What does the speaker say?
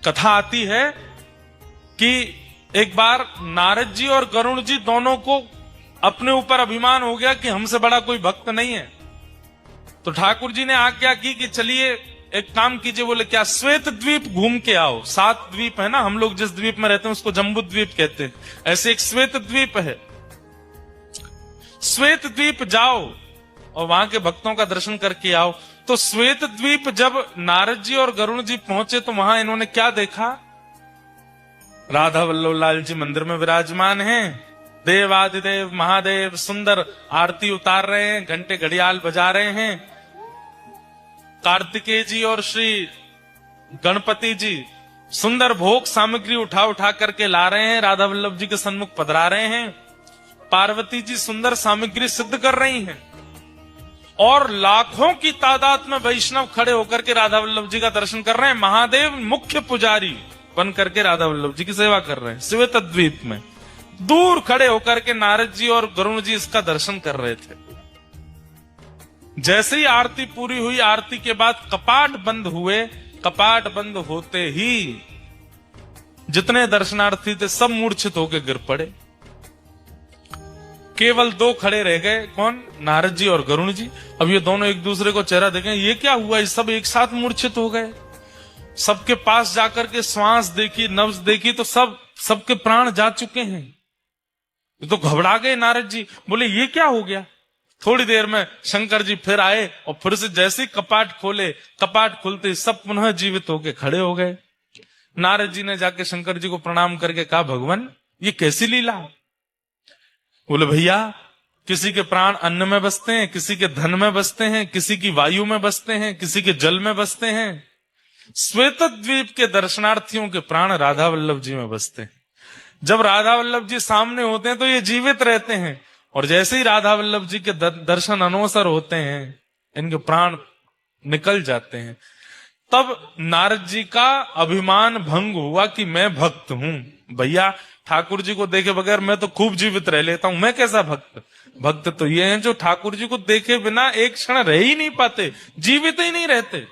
कथा आती है कि एक बार नारद जी और गरुड़ जी दोनों को अपने ऊपर अभिमान हो गया कि हमसे बड़ा कोई भक्त नहीं है। तो ठाकुर जी ने आज्ञा की कि चलिए एक काम कीजिए। बोले क्या? श्वेत द्वीप घूम के आओ। 7 द्वीप है ना, हम लोग जिस द्वीप में रहते हैं उसको जम्बू द्वीप कहते हैं, ऐसे एक श्वेत द्वीप है। श्वेत द्वीप जाओ और वहां के भक्तों का दर्शन करके आओ। तो श्वेत द्वीप जब नारद जी और गरुड़ जी पहुंचे तो वहां इन्होंने क्या देखा? राधा वल्लभ लाल जी मंदिर में विराजमान हैं, देवादिदेव महादेव सुंदर आरती उतार रहे हैं, घंटे घड़ियाल बजा रहे हैं। कार्तिकेय जी और श्री गणपति जी सुंदर भोग सामग्री उठा उठा करके ला रहे हैं, राधा वल्लभ जी के सन्मुख पधरा रहे हैं। पार्वती जी सुंदर सामग्री सिद्ध कर रही हैं और लाखों की तादाद में वैष्णव खड़े होकर के राधा वल्लभ जी का दर्शन कर रहे हैं। महादेव मुख्य पुजारी बन करके राधा वल्लभ जी की सेवा कर रहे हैं श्वेत द्वीप में। दूर खड़े होकर के नारद जी और गरुड़ जी इसका दर्शन कर रहे थे। जैसे ही आरती पूरी हुई, आरती के बाद कपाट बंद हुए। कपाट बंद होते ही जितने दर्शनार्थी थे सब मूर्छित होकर गिर पड़े। केवल 2 खड़े रह गए। कौन? नारद जी और गरुड़ जी। अब ये दोनों एक दूसरे को चेहरा देखें, ये क्या हुआ? ये सब एक साथ मूर्छित हो गए। सबके पास जाकर के श्वास देखी, नब्ज देखी तो सबके प्राण जा चुके हैं। तो घबरा गए नारद जी। बोले ये क्या हो गया? थोड़ी देर में शंकर जी फिर आए और फिर से जैसे ही कपाट खोले, कपाट खुलते ही सब पुनः जीवित होके खड़े हो गए। नारद जी ने जाके शंकर जी को प्रणाम करके कहा, भगवान ये कैसी लीला? बोले भैया, किसी के प्राण अन्न में बसते हैं, किसी के धन में बसते हैं, किसी की वायु में बसते हैं, किसी के जल में बसते हैं। श्वेत द्वीप के दर्शनार्थियों के प्राण राधा वल्लभ जी में बसते हैं। जब राधा वल्लभ जी सामने होते हैं तो ये जीवित रहते हैं, और जैसे ही राधा वल्लभ जी के दर्शन अनवसर होते हैं इनके प्राण निकल जाते हैं। तब नारद जी का अभिमान भंग हुआ कि मैं भक्त हूं। भैया, ठाकुर जी को देखे बगैर मैं तो खूब जीवित रह लेता हूं, मैं कैसा भक्त? भक्त तो ये हैं जो ठाकुर जी को देखे बिना एक क्षण रह ही नहीं पाते, जीवित ही नहीं रहते।